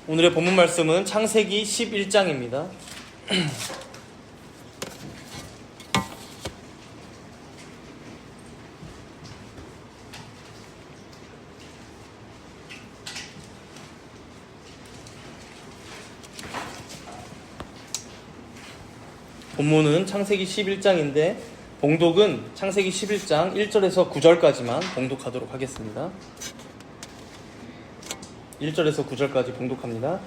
오늘의 본문 말씀은 창세기 11장입니다. 본문은 창세기 11장인데 봉독은 창세기 11장 1절에서 9절까지만 봉독하도록 하겠습니다. 1절에서 9절까지 봉독합니다.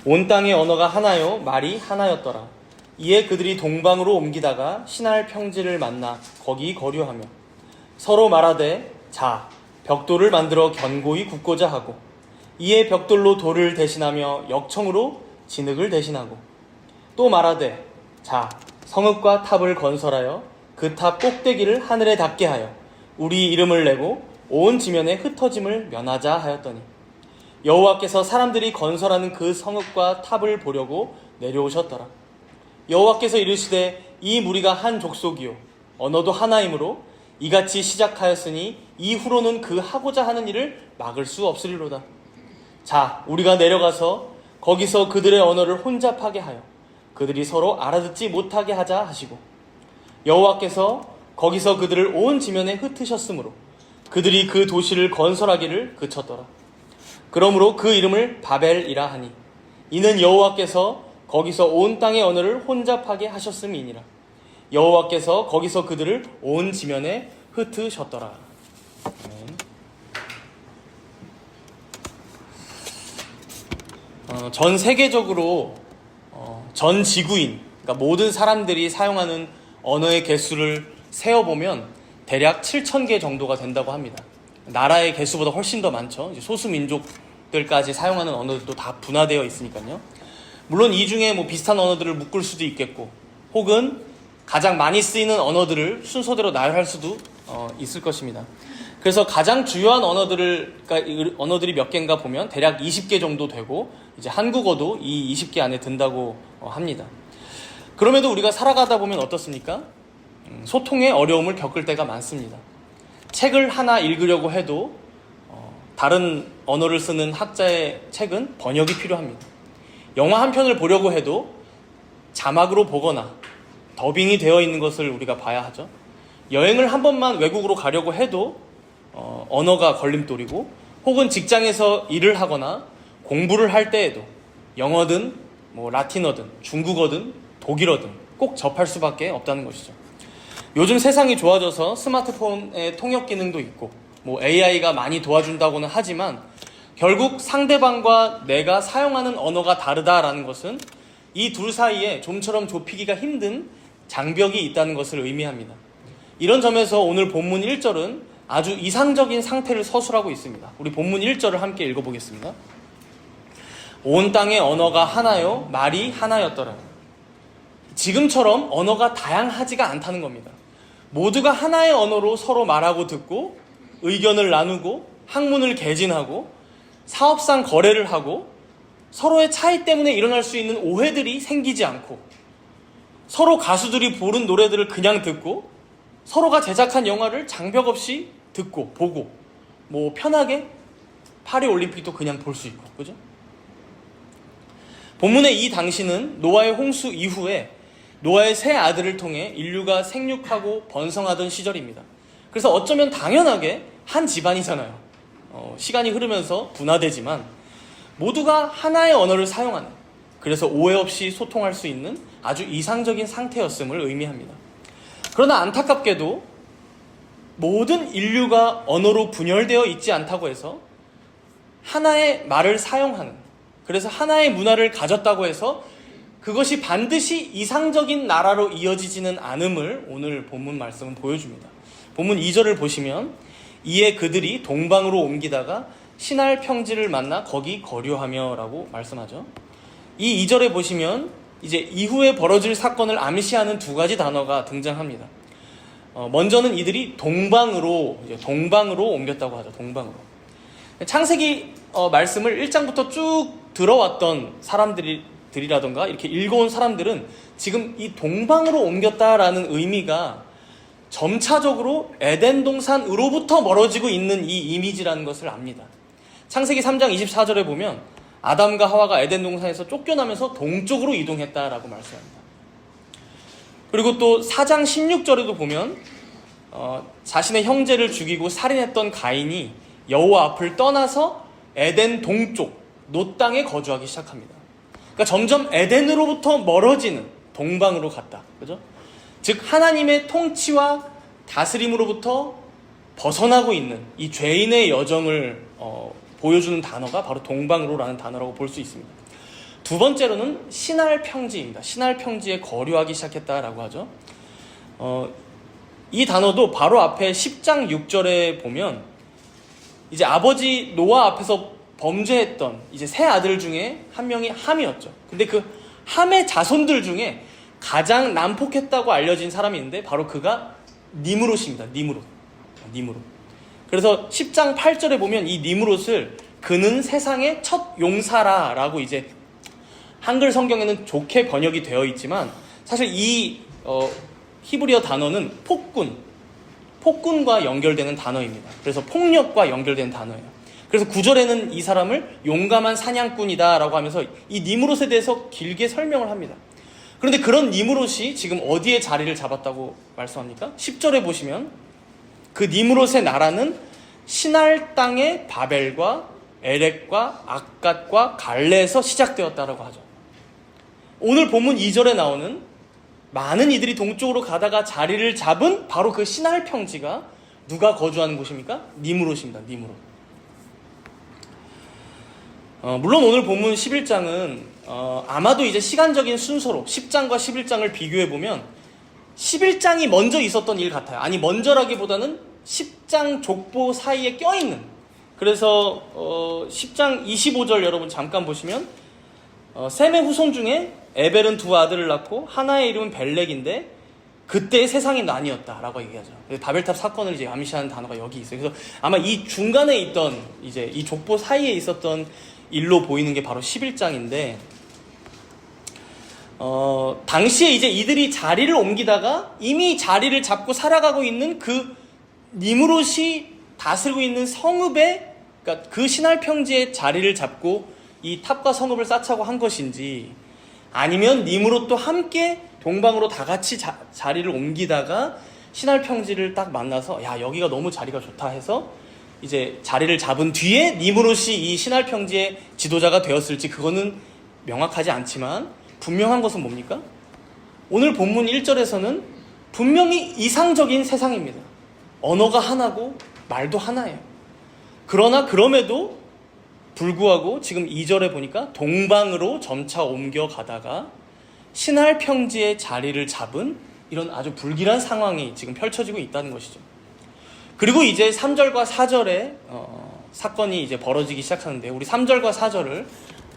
온 땅의 언어가 하나요 말이 하나였더라. 이에 그들이 동방으로 옮기다가 신할 평지를 만나 거기 거류하며 서로 말하되 자 벽돌을 만들어 견고히 굽고자 하고 이에 벽돌로 돌을 대신하며 역청으로 진흙을 대신하고 또 말하되 자 성읍과 탑을 건설하여 그 탑 꼭대기를 하늘에 닿게 하여 우리 이름을 내고 온 지면에 흩어짐을 면하자 하였더니 여호와께서 사람들이 건설하는 그 성읍과 탑을 보려고 내려오셨더라. 여호와께서 이르시되 이 무리가 한 족속이요 언어도 하나이므로 이같이 시작하였으니 이후로는 그 하고자 하는 일을 막을 수 없으리로다. 자 우리가 내려가서 거기서 그들의 언어를 혼잡하게 하여 그들이 서로 알아듣지 못하게 하자 하시고 여호와께서 거기서 그들을 온 지면에 흩으셨으므로 그들이 그 도시를 건설하기를 그쳤더라. 그러므로 그 이름을 바벨이라 하니 이는 여호와께서 거기서 온 땅의 언어를 혼잡하게 하셨음이니라. 여호와께서 거기서 그들을 온 지면에 흩으셨더라. 전 세계적으로 전 지구인, 그러니까 모든 사람들이 사용하는 언어의 개수를 세어보면 대략 7,000개 정도가 된다고 합니다. 나라의 개수보다 훨씬 더 많죠. 소수 민족들까지 사용하는 언어들도 다 분화되어 있으니까요. 물론 이 중에 뭐 비슷한 언어들을 묶을 수도 있겠고, 혹은 가장 많이 쓰이는 언어들을 순서대로 나열할 수도 있을 것입니다. 그래서 가장 주요한 언어들이 몇 개인가 보면 대략 20개 정도 되고, 이제 한국어도 이 20개 안에 든다고 합니다. 그럼에도 우리가 살아가다 보면 어떻습니까? 소통에 어려움을 겪을 때가 많습니다. 책을 하나 읽으려고 해도 다른 언어를 쓰는 학자의 책은 번역이 필요합니다. 영화 한 편을 보려고 해도 자막으로 보거나 더빙이 되어 있는 것을 우리가 봐야 하죠. 여행을 한 번만 외국으로 가려고 해도 언어가 걸림돌이고, 혹은 직장에서 일을 하거나 공부를 할 때에도 영어든 뭐 라틴어든 중국어든 독일어든 꼭 접할 수밖에 없다는 것이죠. 요즘 세상이 좋아져서 스마트폰에 통역 기능도 있고 뭐 AI가 많이 도와준다고는 하지만 결국 상대방과 내가 사용하는 언어가 다르다라는 것은 이 둘 사이에 좀처럼 좁히기가 힘든 장벽이 있다는 것을 의미합니다. 이런 점에서 오늘 본문 1절은 아주 이상적인 상태를 서술하고 있습니다. 우리 본문 1절을 함께 읽어보겠습니다. 온 땅의 언어가 하나요 말이 하나였더라. 지금처럼 언어가 다양하지가 않다는 겁니다. 모두가 하나의 언어로 서로 말하고 듣고 의견을 나누고 학문을 개진하고 사업상 거래를 하고 서로의 차이 때문에 일어날 수 있는 오해들이 생기지 않고 서로 가수들이 부른 노래들을 그냥 듣고 서로가 제작한 영화를 장벽 없이 듣고 보고 뭐 편하게 파리올림픽도 그냥 볼 수 있고, 그죠? 본문의 이 당시는 노아의 홍수 이후에 노아의 세 아들을 통해 인류가 생육하고 번성하던 시절입니다. 그래서 어쩌면 당연하게 한 집안이잖아요. 시간이 흐르면서 분화되지만 모두가 하나의 언어를 사용하는, 그래서 오해 없이 소통할 수 있는 아주 이상적인 상태였음을 의미합니다. 그러나 안타깝게도 모든 인류가 언어로 분열되어 있지 않다고 해서 하나의 말을 사용하는, 그래서 하나의 문화를 가졌다고 해서 그것이 반드시 이상적인 나라로 이어지지는 않음을 오늘 본문 말씀은 보여줍니다. 본문 2절을 보시면 이에 그들이 동방으로 옮기다가 신할 평지를 만나 거기 거류하며 라고 말씀하죠. 이 2절에 보시면 이제 이후에 벌어질 사건을 암시하는 두 가지 단어가 등장합니다. 먼저는 이들이 동방으로 옮겼다고 하죠. 동방으로. 창세기 말씀을 1장부터 쭉 들어왔던 사람들이라던가 이렇게 읽어온 사람들은 지금 이 동방으로 옮겼다라는 의미가 점차적으로 에덴 동산으로부터 멀어지고 있는 이 이미지라는 것을 압니다. 창세기 3장 24절에 보면 아담과 하와가 에덴 동산에서 쫓겨나면서 동쪽으로 이동했다라고 말씀합니다. 그리고 또 4장 16절에도 보면 자신의 형제를 죽이고 살인했던 가인이 여호와 앞을 떠나서 에덴 동쪽 노 땅에 거주하기 시작합니다. 그러니까 점점 에덴으로부터 멀어지는 동방으로 갔다. 그죠? 즉 하나님의 통치와 다스림으로부터 벗어나고 있는 이 죄인의 여정을 보여주는 단어가 바로 동방으로라는 단어라고 볼 수 있습니다. 두 번째로는 신할 평지입니다. 신할 평지에 거류하기 시작했다라고 하죠. 이 단어도 바로 앞에 10장 6절에 보면 이제 아버지 노아 앞에서 범죄했던 이제 세 아들 중에 한 명이 함이었죠. 근데 그 함의 자손들 중에 가장 난폭했다고 알려진 사람이 있는데 바로 그가 니므롯입니다. 니므롯. 그래서 10장 8절에 보면 이 니므롯을 그는 세상의 첫 용사라라고 이제 한글 성경에는 좋게 번역이 되어 있지만 사실 이 히브리어 단어는 폭군과 연결되는 단어입니다. 그래서 폭력과 연결되는 단어예요. 그래서 9절에는 이 사람을 용감한 사냥꾼이다 라고 하면서 이 니므롯에 대해서 길게 설명을 합니다. 그런데 그런 니므롯이 지금 어디에 자리를 잡았다고 말씀합니까? 10절에 보시면 그 니므롯의 나라는 신할 땅의 바벨과 에렉과 악갓과 갈레에서 시작되었다라고 하죠. 오늘 본문 2절에 나오는 많은 이들이 동쪽으로 가다가 자리를 잡은 바로 그 신할 평지가 누가 거주하는 곳입니까? 니므롯입니다. 니므롯. 물론 오늘 본문 11장은 아마도 이제 시간적인 순서로 10장과 11장을 비교해보면 11장이 먼저 있었던 일 같아요. 아니 먼저라기보다는 10장 족보 사이에 껴있는, 그래서 10장 25절 여러분 잠깐 보시면 셈의 후손 중에 에벨은 두 아들을 낳고 하나의 이름은 벨렉인데 그때 세상이 나뉘었다라고 얘기하죠. 바벨탑 사건을 이제 암시하는 단어가 여기 있어요. 그래서 아마 이 중간에 있던 이제 이 족보 사이에 있었던 일로 보이는 게 바로 11장인데 당시에 이제 이들이 자리를 옮기다가 이미 자리를 잡고 살아가고 있는 그 니므롯이 다스리고 있는 성읍에, 그러니까 그 신할 평지에 자리를 잡고 이 탑과 성읍을 쌓자고 한 것인지, 아니면 니므롯도 함께 동방으로 다 같이 자리를 옮기다가 신할 평지를 딱 만나서 야 여기가 너무 자리가 좋다 해서 이제 자리를 잡은 뒤에 니므롯이 이 신할 평지의 지도자가 되었을지 그거는 명확하지 않지만 분명한 것은 뭡니까? 오늘 본문 1절에서는 분명히 이상적인 세상입니다. 언어가 하나고 말도 하나예요. 그러나 그럼에도 불구하고 지금 2절에 보니까 동방으로 점차 옮겨가다가 신할 평지의 자리를 잡은 이런 아주 불길한 상황이 지금 펼쳐지고 있다는 것이죠. 그리고 이제 3절과 4절에 사건이 이제 벌어지기 시작하는데 우리 3절과 4절을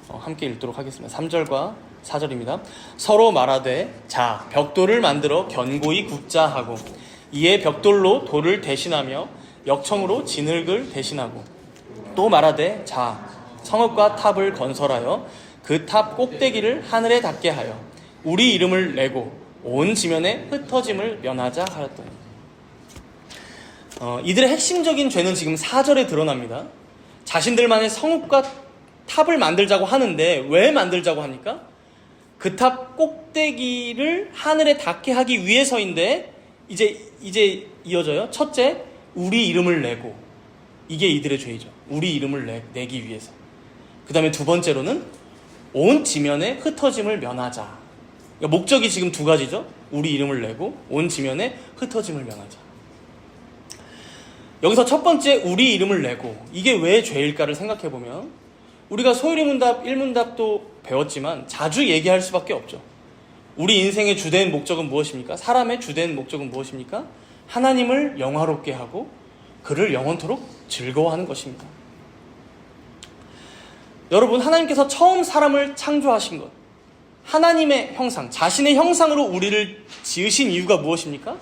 함께 읽도록 하겠습니다. 3절과 4절입니다. 서로 말하되 자 벽돌을 만들어 견고히 굽자 하고 이에 벽돌로 돌을 대신하며 역청으로 진흙을 대신하고 또 말하되 자 성읍과 탑을 건설하여 그 탑 꼭대기를 하늘에 닿게 하여 우리 이름을 내고 온 지면에 흩어짐을 면하자 하였더니 이들의 핵심적인 죄는 지금 4절에 드러납니다. 자신들만의 성읍과 탑을 만들자고 하는데 왜 만들자고 합니까? 그 탑 꼭대기를 하늘에 닿게 하기 위해서인데 이제 이어져요. 첫째, 우리 이름을 내고, 이게 이들의 죄이죠. 우리 이름을 내기 위해서. 그 다음에 두 번째로는 온 지면에 흩어짐을 면하자. 그러니까 목적이 지금 두 가지죠. 우리 이름을 내고 온 지면에 흩어짐을 면하자. 여기서 첫 번째 우리 이름을 내고, 이게 왜 죄일까를 생각해보면 우리가 소유리문답 1문답도 배웠지만 자주 얘기할 수밖에 없죠. 우리 인생의 주된 목적은 무엇입니까? 사람의 주된 목적은 무엇입니까? 하나님을 영화롭게 하고 그를 영원토록 즐거워하는 것입니다. 여러분, 하나님께서 처음 사람을 창조하신 것, 하나님의 형상, 자신의 형상으로 우리를 지으신 이유가 무엇입니까?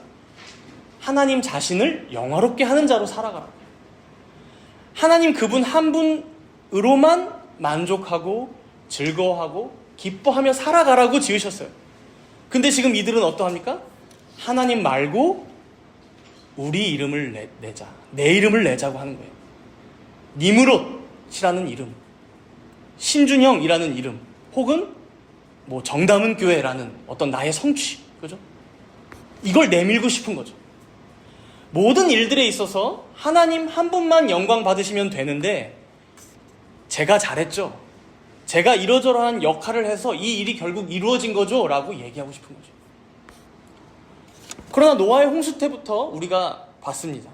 하나님 자신을 영화롭게 하는 자로 살아가라. 하나님 그분 한 분으로만 만족하고 즐거워하고 기뻐하며 살아가라고 지으셨어요. 근데 지금 이들은 어떠합니까? 하나님 말고 우리 이름을 내자, 내 이름을 내자고 하는 거예요. 니므롯이라는 이름. 신준형이라는 이름, 혹은 뭐 정담은 교회라는 어떤 나의 성취, 그죠? 이걸 내밀고 싶은 거죠. 모든 일들에 있어서 하나님 한 분만 영광 받으시면 되는데, 제가 잘했죠, 제가 이러저러한 역할을 해서 이 일이 결국 이루어진 거죠 라고 얘기하고 싶은 거죠. 그러나 노아의 홍수 때부터 우리가 봤습니다.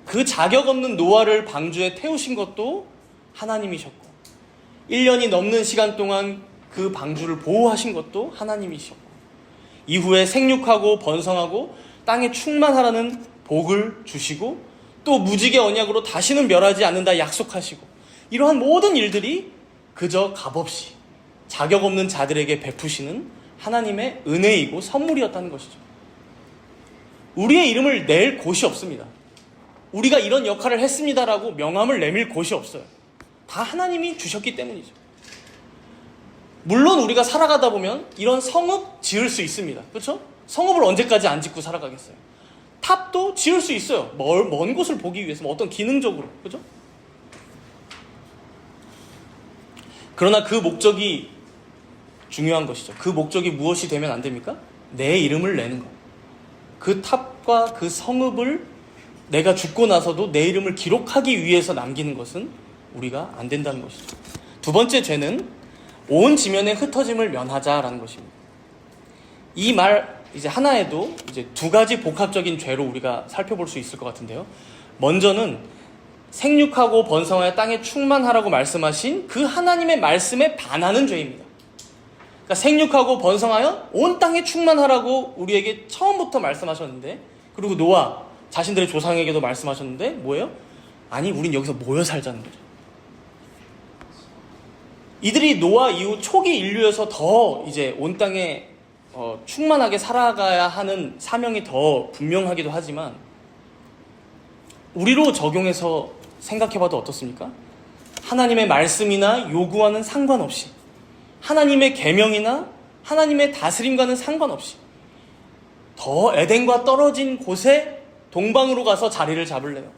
그 자격 없는 노아를 방주에 태우신 것도 하나님이셨고, 1년이 넘는 시간 동안 그 방주를 보호하신 것도 하나님이셨고, 이후에 생육하고 번성하고 땅에 충만하라는 복을 주시고, 또 무지개 언약으로 다시는 멸하지 않는다 약속하시고, 이러한 모든 일들이 그저 값없이 자격 없는 자들에게 베푸시는 하나님의 은혜이고 선물이었다는 것이죠. 우리의 이름을 낼 곳이 없습니다. 우리가 이런 역할을 했습니다라고 명함을 내밀 곳이 없어요. 다 하나님이 주셨기 때문이죠. 물론 우리가 살아가다 보면 이런 성읍 지을 수 있습니다. 그렇죠? 성읍을 언제까지 안 짓고 살아가겠어요? 탑도 지을 수 있어요. 먼 곳을 보기 위해서, 어떤 기능적으로. 그렇죠? 그러나 그 목적이 중요한 것이죠. 그 목적이 무엇이 되면 안 됩니까? 내 이름을 내는 것. 그 탑과 그 성읍을 내가 죽고 나서도 내 이름을 기록하기 위해서 남기는 것은 우리가 안 된다는 것이죠. 두 번째 죄는 온 지면의 흩어짐을 면하자라는 것입니다. 이 말 이제 하나에도 이제 두 가지 복합적인 죄로 우리가 살펴볼 수 있을 것 같은데요. 먼저는 생육하고 번성하여 땅에 충만하라고 말씀하신 그 하나님의 말씀에 반하는 죄입니다. 그러니까 생육하고 번성하여 온 땅에 충만하라고 우리에게 처음부터 말씀하셨는데, 그리고 노아 자신들의 조상에게도 말씀하셨는데 뭐예요? 아니, 우린 여기서 모여 살자는 거죠. 이들이 노아 이후 초기 인류에서 더 이제 온 땅에 충만하게 살아가야 하는 사명이 더 분명하기도 하지만, 우리로 적용해서 생각해봐도 어떻습니까? 하나님의 말씀이나 요구와는 상관없이, 하나님의 계명이나 하나님의 다스림과는 상관없이 더 에덴과 떨어진 곳에 동방으로 가서 자리를 잡을래요.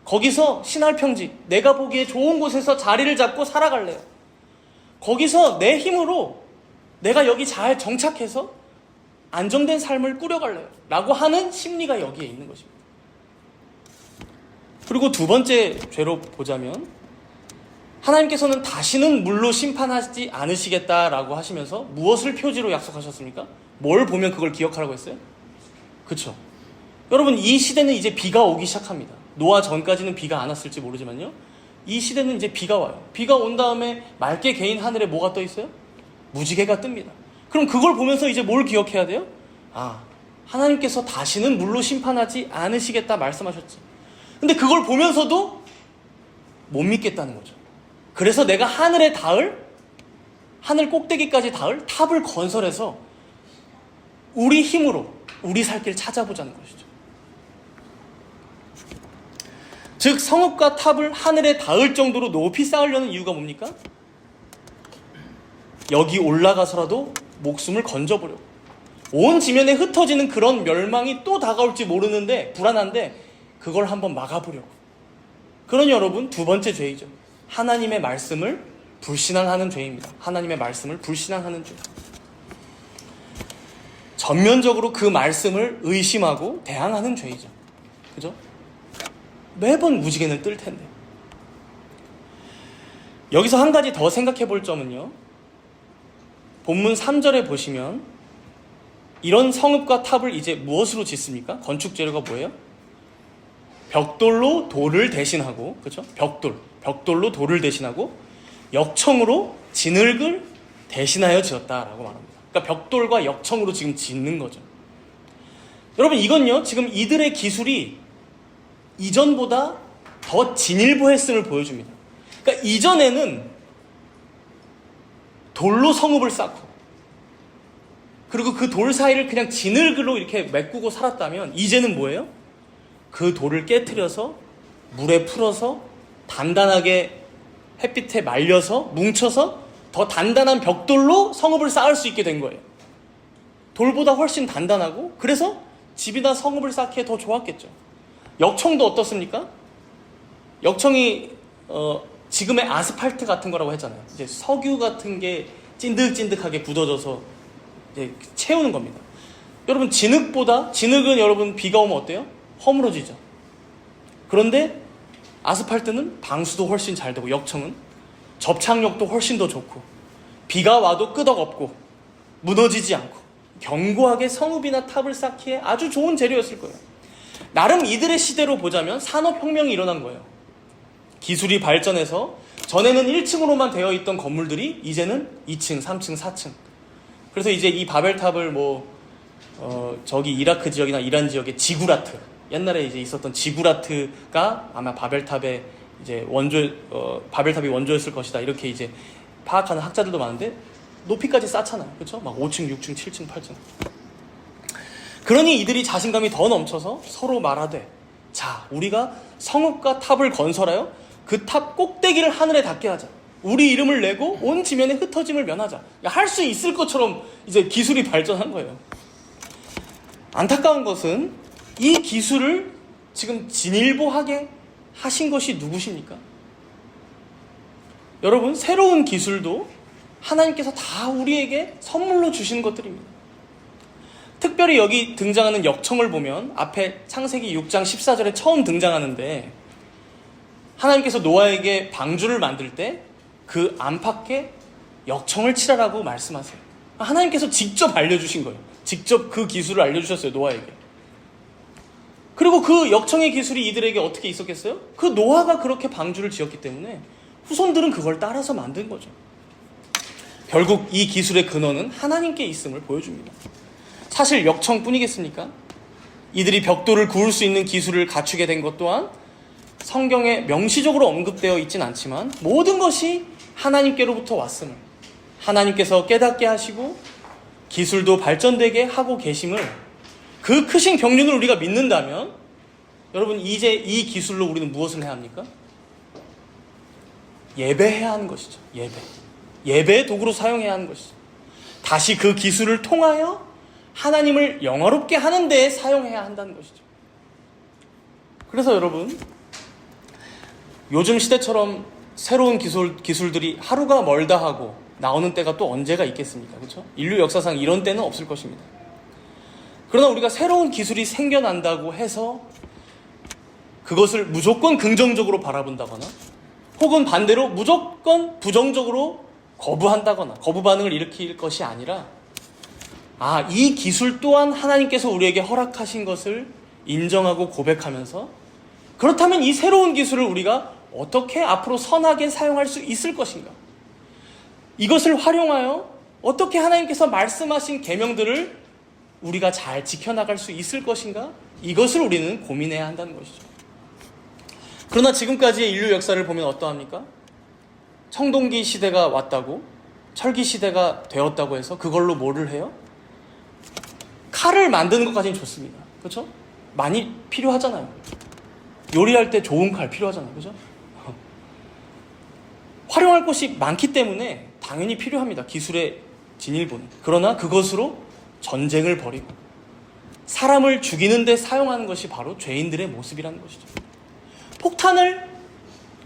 거기서 신할평지, 내가 보기에 좋은 곳에서 자리를 잡고 살아갈래요. 거기서 내 힘으로 내가 여기 잘 정착해서 안정된 삶을 꾸려갈래요 라고 하는 심리가 여기에 있는 것입니다. 그리고 두 번째 죄로 보자면, 하나님께서는 다시는 물로 심판하지 않으시겠다라고 하시면서 무엇을 표지로 약속하셨습니까? 뭘 보면 그걸 기억하라고 했어요? 그렇죠. 여러분, 이 시대는 이제 비가 오기 시작합니다. 노아 전까지는 비가 안 왔을지 모르지만요, 이 시대는 이제 비가 와요. 비가 온 다음에 맑게 개인 하늘에 뭐가 떠 있어요? 무지개가 뜹니다. 그럼 그걸 보면서 이제 뭘 기억해야 돼요? 아, 하나님께서 다시는 물로 심판하지 않으시겠다 말씀하셨지. 근데 그걸 보면서도 못 믿겠다는 거죠. 그래서 내가 하늘에 닿을, 하늘 꼭대기까지 닿을 탑을 건설해서 우리 힘으로 우리 살 길 찾아보자는 것이죠. 즉, 성읍과 탑을 하늘에 닿을 정도로 높이 쌓으려는 이유가 뭡니까? 여기 올라가서라도 목숨을 건져보려고. 온 지면에 흩어지는 그런 멸망이 또 다가올지 모르는데, 불안한데 그걸 한번 막아보려고. 그러니 여러분, 두 번째 죄이죠. 하나님의 말씀을 불신앙하는 죄입니다. 하나님의 말씀을 불신앙하는 죄. 전면적으로 그 말씀을 의심하고 대항하는 죄이죠. 그죠? 매번 무지개는 뜰 텐데. 여기서 한 가지 더 생각해 볼 점은요, 본문 3절에 보시면 이런 성읍과 탑을 이제 무엇으로 짓습니까? 건축 재료가 뭐예요? 벽돌로 돌을 대신하고, 그렇죠? 벽돌로 돌을 대신하고 역청으로 진흙을 대신하여 지었다라고 말합니다. 그러니까 벽돌과 역청으로 지금 짓는 거죠. 여러분, 이건요, 지금 이들의 기술이 이전보다 더 진일보했음을 보여줍니다. 그러니까 이전에는 돌로 성읍을 쌓고, 그리고 그 돌 사이를 그냥 진흙으로 이렇게 메꾸고 살았다면, 이제는 뭐예요? 그 돌을 깨트려서 물에 풀어서 단단하게 햇빛에 말려서 뭉쳐서 더 단단한 벽돌로 성읍을 쌓을 수 있게 된 거예요. 돌보다 훨씬 단단하고, 그래서 집이나 성읍을 쌓기에 더 좋았겠죠. 역청도 어떻습니까? 역청이 지금의 아스팔트 같은 거라고 했잖아요. 이제 석유 같은 게 찐득찐득하게 굳어져서 이제 채우는 겁니다. 여러분, 진흙은 여러분 비가 오면 어때요? 허물어지죠. 그런데 아스팔트는 방수도 훨씬 잘 되고, 역청은 접착력도 훨씬 더 좋고, 비가 와도 끄덕없고 무너지지 않고 견고하게 성읍이나 탑을 쌓기에 아주 좋은 재료였을 거예요. 나름 이들의 시대로 보자면 산업혁명이 일어난 거예요. 기술이 발전해서 전에는 1층으로만 되어 있던 건물들이 이제는 2층, 3층, 4층. 그래서 이제 이 바벨탑을 저기 이라크 지역이나 이란 지역의 지구라트, 옛날에 이제 있었던 지구라트가 아마 바벨탑의 이제 바벨탑이 원조였을 것이다, 이렇게 이제 파악하는 학자들도 많은데, 높이까지 쌓잖아요. 그렇죠? 막 5층, 6층, 7층, 8층. 그러니 이들이 자신감이 더 넘쳐서 서로 말하되, 자, 우리가 성읍과 탑을 건설하여 그 탑 꼭대기를 하늘에 닿게 하자. 우리 이름을 내고 온 지면에 흩어짐을 면하자. 할 수 있을 것처럼 이제 기술이 발전한 거예요. 안타까운 것은 이 기술을 지금 진일보하게 하신 것이 누구십니까? 여러분, 새로운 기술도 하나님께서 다 우리에게 선물로 주신 것들입니다. 특별히 여기 등장하는 역청을 보면 앞에 창세기 6장 14절에 처음 등장하는데, 하나님께서 노아에게 방주를 만들 때 그 안팎에 역청을 칠하라고 말씀하세요. 하나님께서 직접 알려주신 거예요. 직접 그 기술을 알려주셨어요, 노아에게. 그리고 그 역청의 기술이 이들에게 어떻게 있었겠어요? 그 노아가 그렇게 방주를 지었기 때문에 후손들은 그걸 따라서 만든 거죠. 결국 이 기술의 근원은 하나님께 있음을 보여줍니다. 사실 역청뿐이겠습니까? 이들이 벽돌을 구울 수 있는 기술을 갖추게 된 것 또한 성경에 명시적으로 언급되어 있진 않지만 모든 것이 하나님께로부터 왔음을, 하나님께서 깨닫게 하시고 기술도 발전되게 하고 계심을, 그 크신 경륜을 우리가 믿는다면, 여러분, 이제 이 기술로 우리는 무엇을 해야 합니까? 예배해야 하는 것이죠. 예배의 도구로 사용해야 하는 것이죠. 다시 그 기술을 통하여 하나님을 영화롭게 하는 데에 사용해야 한다는 것이죠. 그래서 여러분, 요즘 시대처럼 새로운 기술들이 하루가 멀다 하고 나오는 때가 또 언제가 있겠습니까? 그렇죠? 인류 역사상 이런 때는 없을 것입니다. 그러나 우리가 새로운 기술이 생겨난다고 해서 그것을 무조건 긍정적으로 바라본다거나, 혹은 반대로 무조건 부정적으로 거부한다거나 거부 반응을 일으킬 것이 아니라, 이 기술 또한 하나님께서 우리에게 허락하신 것을 인정하고 고백하면서, 그렇다면 이 새로운 기술을 우리가 어떻게 앞으로 선하게 사용할 수 있을 것인가? 이것을 활용하여 어떻게 하나님께서 말씀하신 계명들을 우리가 잘 지켜나갈 수 있을 것인가? 이것을 우리는 고민해야 한다는 것이죠. 그러나 지금까지의 인류 역사를 보면 어떠합니까? 청동기 시대가 왔다고, 철기 시대가 되었다고 해서 그걸로 뭐를 해요? 칼을 만드는 것까지는 좋습니다. 그렇죠? 많이 필요하잖아요. 요리할 때 좋은 칼 필요하잖아요. 그렇죠? 활용할 것이 많기 때문에 당연히 필요합니다. 기술의 진일보는. 그러나 그것으로 전쟁을 벌이고 사람을 죽이는 데 사용하는 것이 바로 죄인들의 모습이라는 것이죠. 폭탄을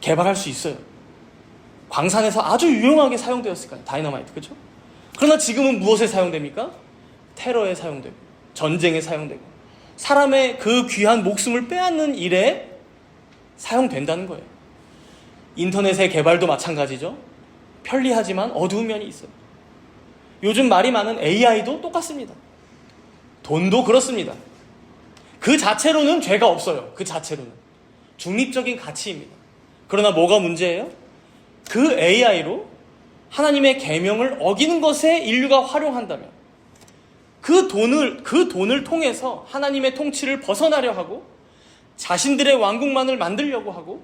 개발할 수 있어요. 광산에서 아주 유용하게 사용되었을 거예요. 다이너마이트, 그렇죠? 그러나 지금은 무엇에 사용됩니까? 테러에 사용되고, 전쟁에 사용되고, 사람의 그 귀한 목숨을 빼앗는 일에 사용된다는 거예요. 인터넷의 개발도 마찬가지죠. 편리하지만 어두운 면이 있어요. 요즘 말이 많은 AI도 똑같습니다. 돈도 그렇습니다. 그 자체로는 죄가 없어요. 그 자체로는. 중립적인 가치입니다. 그러나 뭐가 문제예요? 그 AI로 하나님의 계명을 어기는 것에 인류가 활용한다면, 그 돈을 통해서 하나님의 통치를 벗어나려 하고 자신들의 왕국만을 만들려고 하고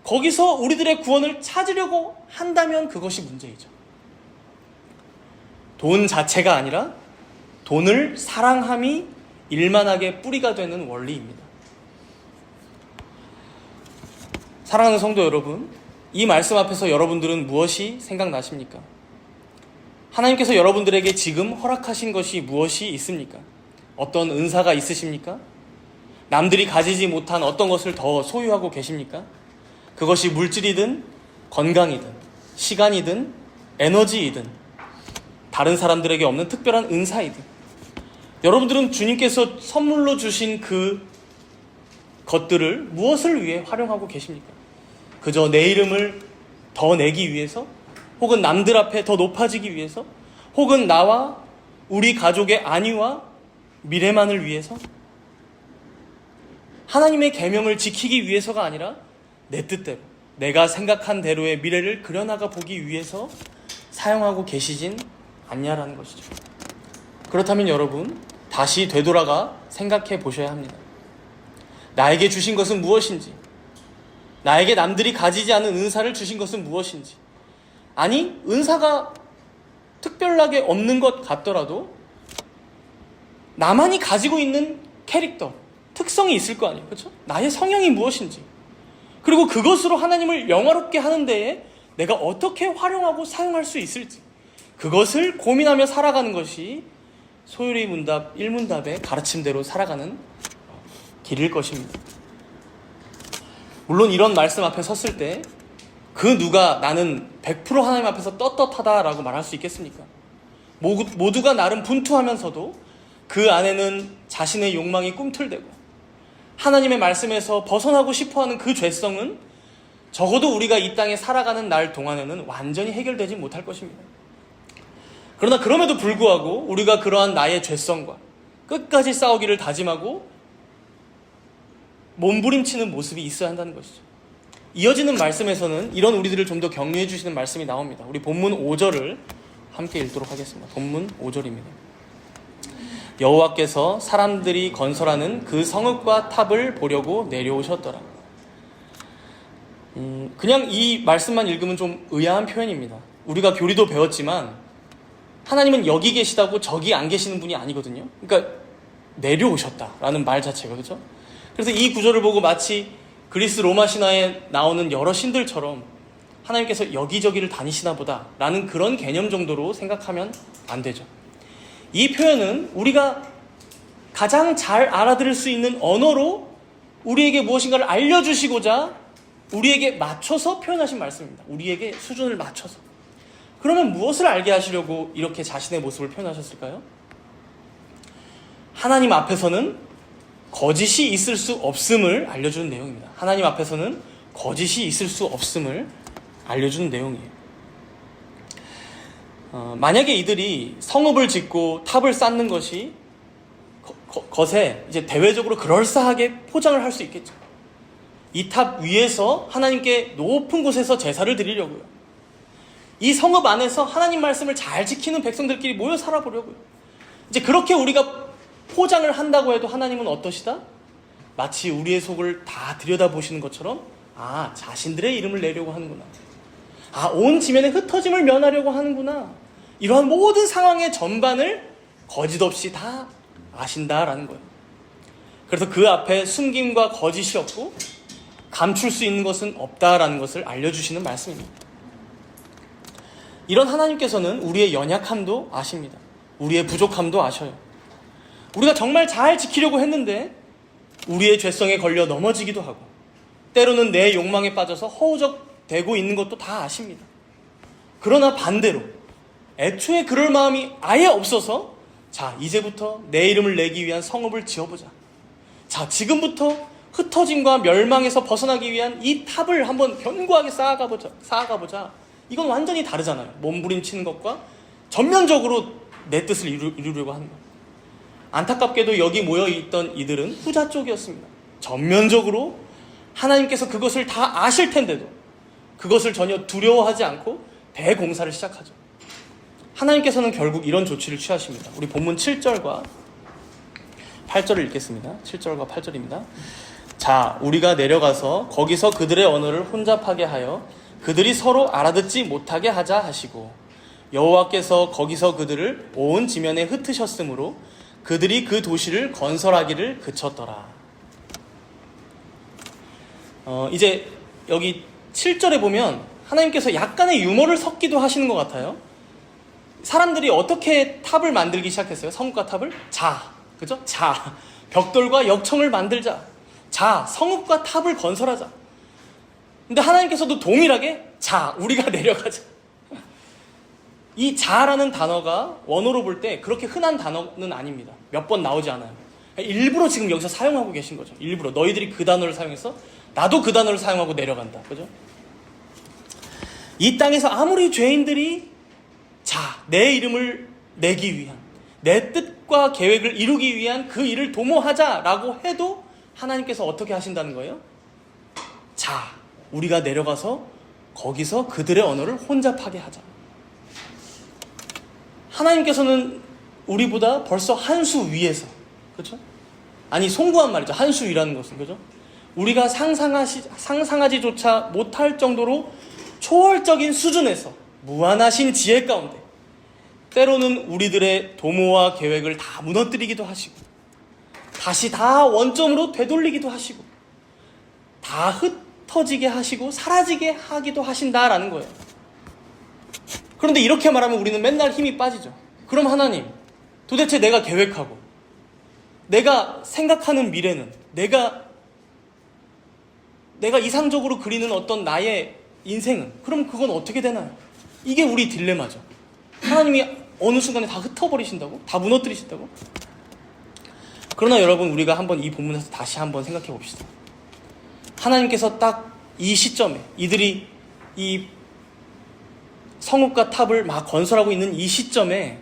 거기서 우리들의 구원을 찾으려고 한다면 그것이 문제이죠. 돈 자체가 아니라 돈을 사랑함이 일만하게 뿌리가 되는 원리입니다. 사랑하는 성도 여러분, 이 말씀 앞에서 여러분들은 무엇이 생각나십니까? 하나님께서 여러분들에게 지금 허락하신 것이 무엇이 있습니까? 어떤 은사가 있으십니까? 남들이 가지지 못한 어떤 것을 더 소유하고 계십니까? 그것이 물질이든 건강이든 시간이든 에너지이든 다른 사람들에게 없는 특별한 은사이든 여러분들은 주님께서 선물로 주신 그 것들을 무엇을 위해 활용하고 계십니까? 그저 내 이름을 더 내기 위해서? 혹은 남들 앞에 더 높아지기 위해서? 혹은 나와 우리 가족의 안위와 미래만을 위해서? 하나님의 계명을 지키기 위해서가 아니라 내 뜻대로, 내가 생각한 대로의 미래를 그려나가 보기 위해서 사용하고 계시진 않냐라는 것이죠. 그렇다면 여러분, 다시 되돌아가 생각해 보셔야 합니다. 나에게 주신 것은 무엇인지, 나에게 남들이 가지지 않은 은사를 주신 것은 무엇인지, 아니 은사가 특별하게 없는 것 같더라도 나만이 가지고 있는 캐릭터, 특성이 있을 거 아니에요. 그렇죠? 나의 성향이 무엇인지, 그리고 그것으로 하나님을 영화롭게 하는 데에 내가 어떻게 활용하고 사용할 수 있을지, 그것을 고민하며 살아가는 것이 소율이 문답 1문답의 가르침대로 살아가는 길일 것입니다. 물론 이런 말씀 앞에 섰을 때 그 누가 나는 100% 하나님 앞에서 떳떳하다라고 말할 수 있겠습니까? 모두가 나름 분투하면서도 그 안에는 자신의 욕망이 꿈틀대고 하나님의 말씀에서 벗어나고 싶어하는 그 죄성은 적어도 우리가 이 땅에 살아가는 날 동안에는 완전히 해결되지 못할 것입니다. 그러나 그럼에도 불구하고 우리가 그러한 나의 죄성과 끝까지 싸우기를 다짐하고 몸부림치는 모습이 있어야 한다는 것이죠. 이어지는 말씀에서는 이런 우리들을 좀 더 격려해 주시는 말씀이 나옵니다. 우리 본문 5절을 함께 읽도록 하겠습니다. 본문 5절입니다. 여호와께서 사람들이 건설하는 그 성읍과 탑을 보려고 내려오셨더라. 그냥 이 말씀만 읽으면 좀 의아한 표현입니다. 우리가 교리도 배웠지만 하나님은 여기 계시다고 저기 안 계시는 분이 아니거든요. 그러니까 내려오셨다라는 말 자체가, 그렇죠? 그래서 이 구절을 보고 마치 그리스 로마 신화에 나오는 여러 신들처럼 하나님께서 여기저기를 다니시나 보다 라는 그런 개념 정도로 생각하면 안 되죠. 이 표현은 우리가 가장 잘 알아들을 수 있는 언어로 우리에게 무엇인가를 알려주시고자 우리에게 맞춰서 표현하신 말씀입니다. 우리에게 수준을 맞춰서. 그러면 무엇을 알게 하시려고 이렇게 자신의 모습을 표현하셨을까요? 하나님 앞에서는 거짓이 있을 수 없음을 알려주는 내용입니다. 하나님 앞에서는 거짓이 있을 수 없음을 알려주는 내용이에요. 만약에 이들이 성읍을 짓고 탑을 쌓는 것이 것에 이제 대외적으로 그럴싸하게 포장을 할 수 있겠죠. 이 탑 위에서 하나님께 높은 곳에서 제사를 드리려고요. 이 성읍 안에서 하나님 말씀을 잘 지키는 백성들끼리 모여 살아보려고요. 이제 그렇게 우리가 포장을 한다고 해도 하나님은 어떠시다? 마치 우리의 속을 다 들여다보시는 것처럼 자신들의 이름을 내려고 하는구나. 온 지면의 흩어짐을 면하려고 하는구나. 이러한 모든 상황의 전반을 거짓 없이 다 아신다라는 거예요. 그래서 그 앞에 숨김과 거짓이 없고 감출 수 있는 것은 없다라는 것을 알려주시는 말씀입니다. 이런 하나님께서는 우리의 연약함도 아십니다. 우리의 부족함도 아셔요. 우리가 정말 잘 지키려고 했는데 우리의 죄성에 걸려 넘어지기도 하고 때로는 내 욕망에 빠져서 허우적대고 있는 것도 다 아십니다. 그러나 반대로 애초에 그럴 마음이 아예 없어서 이제부터 내 이름을 내기 위한 성읍을 지어보자. 지금부터 흩어짐과 멸망에서 벗어나기 위한 이 탑을 한번 견고하게 쌓아가보자. 이건 완전히 다르잖아요. 몸부림치는 것과 전면적으로 내 뜻을 이루려고 하는 것. 안타깝게도 여기 모여있던 이들은 후자 쪽이었습니다. 전면적으로 하나님께서 그것을 다 아실 텐데도 그것을 전혀 두려워하지 않고 대공사를 시작하죠. 하나님께서는 결국 이런 조치를 취하십니다. 우리 본문 7절과 8절을 읽겠습니다. 7절과 8절입니다. 우리가 내려가서 거기서 그들의 언어를 혼잡하게 하여 그들이 서로 알아듣지 못하게 하자 하시고 여호와께서 거기서 그들을 온 지면에 흩으셨으므로 그들이 그 도시를 건설하기를 그쳤더라. 이제 여기 7절에 보면 하나님께서 약간의 유머를 섞기도 하시는 것 같아요. 사람들이 어떻게 탑을 만들기 시작했어요? 성읍과 탑을? 그죠? 벽돌과 역청을 만들자. 성읍과 탑을 건설하자. 근데 하나님께서도 동일하게 자, 우리가 내려가자. 이 자라는 단어가 원어로 볼 때 그렇게 흔한 단어는 아닙니다. 몇 번 나오지 않아요. 일부러 지금 여기서 사용하고 계신 거죠. 일부러 너희들이 그 단어를 사용해서 나도 그 단어를 사용하고 내려간다. 그죠? 이 땅에서 아무리 죄인들이 자, 내 이름을 내기 위한, 내 뜻과 계획을 이루기 위한 그 일을 도모하자라고 해도 하나님께서 어떻게 하신다는 거예요? 자, 우리가 내려가서 거기서 그들의 언어를 혼잡하게 하자. 하나님께서는 우리보다 벌써 한 수 위에서, 그렇죠? 아니, 송구한 말이죠. 한 수 위라는 것은, 그죠? 우리가 상상하지조차 못할 정도로 초월적인 수준에서 무한하신 지혜 가운데 때로는 우리들의 도모와 계획을 다 무너뜨리기도 하시고 다시 다 원점으로 되돌리기도 하시고 다 흩어지게 하시고 사라지게 하기도 하신다라는 거예요. 그런데 이렇게 말하면 우리는 맨날 힘이 빠지죠. 그럼 하나님, 도대체 내가 계획하고 내가 생각하는 미래는 내가 이상적으로 그리는 어떤 나의 인생은 그럼 그건 어떻게 되나요? 이게 우리 딜레마죠. 하나님이 어느 순간에 다 흩어버리신다고? 다 무너뜨리신다고? 그러나 여러분, 우리가 한번 이 본문에서 다시 한번 생각해 봅시다. 하나님께서 딱 이 시점에 이들이 이 성읍과 탑을 막 건설하고 있는 이 시점에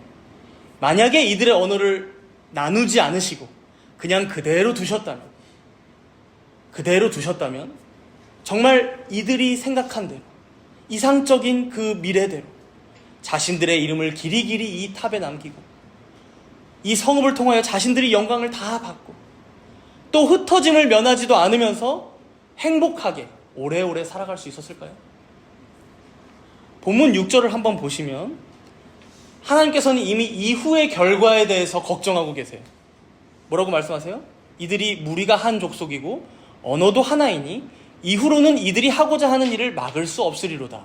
만약에 이들의 언어를 나누지 않으시고 그냥 그대로 두셨다면 정말 이들이 생각한 대로 이상적인 그 미래대로 자신들의 이름을 길이길이 이 탑에 남기고 이 성읍을 통하여 자신들이 영광을 다 받고 또 흩어짐을 면하지도 않으면서 행복하게 오래오래 살아갈 수 있었을까요? 본문 6절을 한번 보시면 하나님께서는 이미 이후의 결과에 대해서 걱정하고 계세요. 뭐라고 말씀하세요? 이들이 무리가 한 족속이고 언어도 하나이니 이후로는 이들이 하고자 하는 일을 막을 수 없으리로다.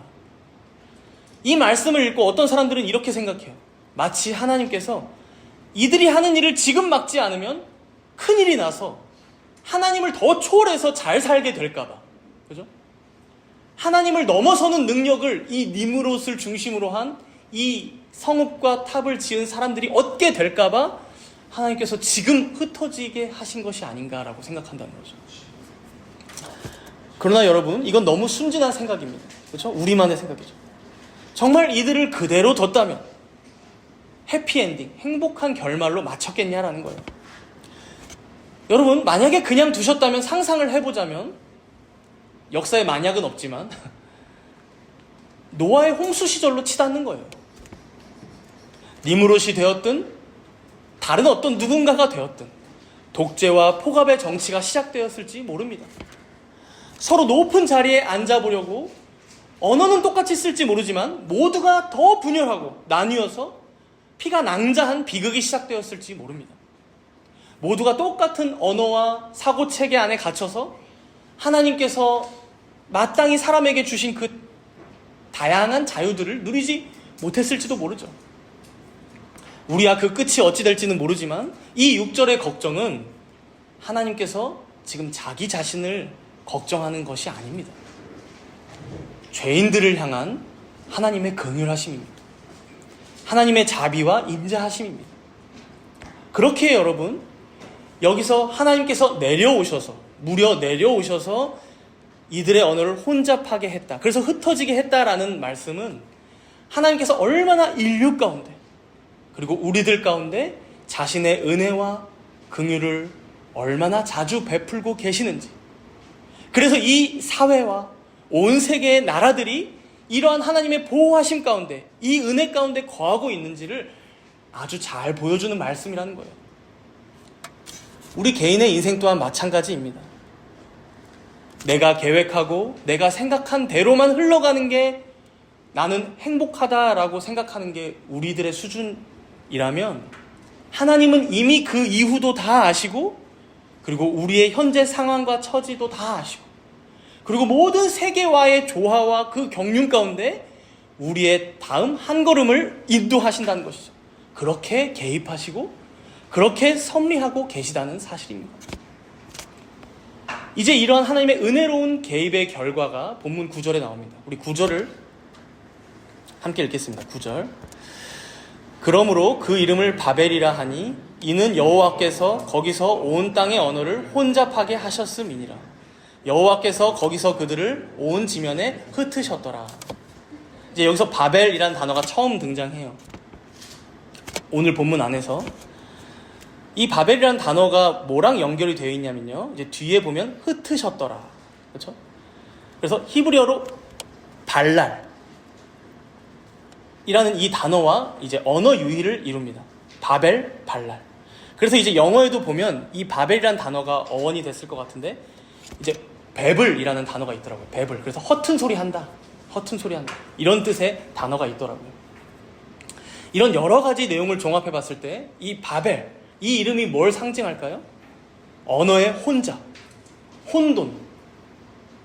이 말씀을 읽고 어떤 사람들은 이렇게 생각해요. 마치 하나님께서 이들이 하는 일을 지금 막지 않으면 큰일이 나서 하나님을 더 초월해서 잘 살게 될까봐. 그죠? 하나님을 넘어서는 능력을 이 니므롯을 중심으로 한 이 성읍과 탑을 지은 사람들이 얻게 될까봐 하나님께서 지금 흩어지게 하신 것이 아닌가라고 생각한다는 거죠. 그러나 여러분, 이건 너무 순진한 생각입니다. 그렇죠? 우리만의 생각이죠. 정말 이들을 그대로 뒀다면 해피엔딩, 행복한 결말로 마쳤겠냐라는 거예요. 여러분, 만약에 그냥 두셨다면 상상을 해보자면 역사에 만약은 없지만 노아의 홍수 시절로 치닫는 거예요. 니므롯이 되었든 다른 어떤 누군가가 되었든 독재와 폭압의 정치가 시작되었을지 모릅니다. 서로 높은 자리에 앉아보려고 언어는 똑같이 쓸지 모르지만 모두가 더 분열하고 나뉘어서 피가 낭자한 비극이 시작되었을지 모릅니다. 모두가 똑같은 언어와 사고체계 안에 갇혀서 하나님께서 마땅히 사람에게 주신 그 다양한 자유들을 누리지 못했을지도 모르죠. 우리야 그 끝이 어찌 될지는 모르지만 이 6절의 걱정은 하나님께서 지금 자기 자신을 걱정하는 것이 아닙니다. 죄인들을 향한 하나님의 긍휼하심입니다. 하나님의 자비와 인자하심입니다. 그렇게 여러분, 여기서 하나님께서 무려 내려오셔서 이들의 언어를 혼잡하게 했다. 그래서 흩어지게 했다라는 말씀은 하나님께서 얼마나 인류 가운데 그리고 우리들 가운데 자신의 은혜와 긍휼을 얼마나 자주 베풀고 계시는지, 그래서 이 사회와 온 세계의 나라들이 이러한 하나님의 보호하심 가운데, 이 은혜 가운데 거하고 있는지를 아주 잘 보여주는 말씀이라는 거예요. 우리 개인의 인생 또한 마찬가지입니다. 내가 계획하고 내가 생각한 대로만 흘러가는 게 나는 행복하다라고 생각하는 게 우리들의 수준이라면 하나님은 이미 그 이후도 다 아시고, 그리고 우리의 현재 상황과 처지도 다 아시고, 그리고 모든 세계와의 조화와 그 경륜 가운데 우리의 다음 한 걸음을 인도하신다는 것이죠. 그렇게 개입하시고 그렇게 섭리하고 계시다는 사실입니다. 이제 이러한 하나님의 은혜로운 개입의 결과가 본문 9절에 나옵니다. 우리 9절을 함께 읽겠습니다. 9절. 그러므로 그 이름을 바벨이라 하니 이는 여호와께서 거기서 온 땅의 언어를 혼잡하게 하셨음이니라. 여호와께서 거기서 그들을 온 지면에 흩으셨더라. 이제 여기서 바벨이라는 단어가 처음 등장해요. 오늘 본문 안에서 이 바벨이라는 단어가 뭐랑 연결이 되어 있냐면요, 이제 뒤에 보면 흩으셨더라, 그렇죠? 그래서 히브리어로 발랄 이라는 이 단어와 이제 언어 유희를 이룹니다. 바벨, 발랄. 그래서 이제 영어에도 보면 이 바벨이라는 단어가 어원이 됐을 것 같은데 이제 베블이라는 단어가 있더라고요. 베블. 그래서 허튼 소리 한다. 허튼 소리 한다. 이런 뜻의 단어가 있더라고요. 이런 여러 가지 내용을 종합해 봤을 때 이 바벨, 이 이름이 뭘 상징할까요? 언어의 혼잡, 혼돈,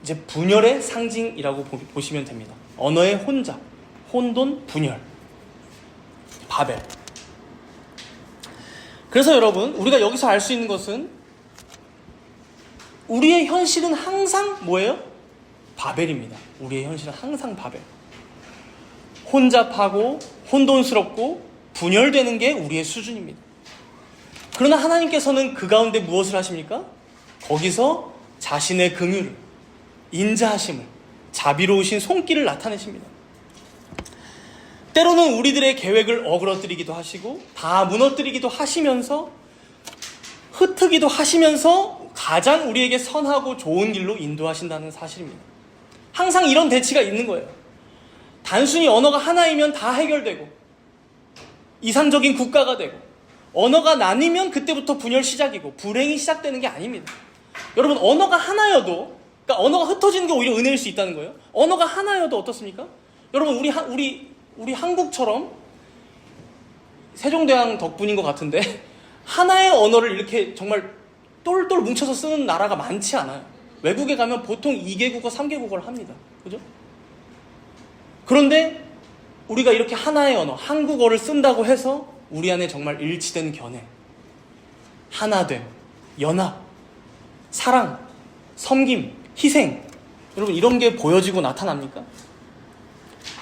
이제 분열의 상징이라고 보시면 됩니다. 언어의 혼잡, 혼돈, 분열, 바벨. 그래서 여러분, 우리가 여기서 알 수 있는 것은 우리의 현실은 항상 뭐예요? 바벨입니다. 우리의 현실은 항상 바벨. 혼잡하고 혼돈스럽고 분열되는 게 우리의 수준입니다. 그러나 하나님께서는 그 가운데 무엇을 하십니까? 거기서 자신의 긍휼을, 인자하심을, 자비로우신 손길을 나타내십니다. 때로는 우리들의 계획을 어그러뜨리기도 하시고 다 무너뜨리기도 하시면서 흩트기도 하시면서 가장 우리에게 선하고 좋은 길로 인도하신다는 사실입니다. 항상 이런 대치가 있는 거예요. 단순히 언어가 하나이면 다 해결되고 이상적인 국가가 되고, 언어가 나뉘면 그때부터 분열 시작이고 불행이 시작되는 게 아닙니다. 여러분, 언어가 하나여도, 그러니까 언어가 흩어지는 게 오히려 은혜일 수 있다는 거예요. 언어가 하나여도 어떻습니까? 여러분, 우리 한국처럼 세종대왕 덕분인 것 같은데 하나의 언어를 이렇게 정말 똘똘 뭉쳐서 쓰는 나라가 많지 않아요. 외국에 가면 보통 2개국어, 3개국어를 합니다. 그죠? 그런데 우리가 이렇게 하나의 언어, 한국어를 쓴다고 해서 우리 안에 정말 일치된 견해, 하나됨, 연합, 사랑, 섬김, 희생, 여러분 이런 게 보여지고 나타납니까?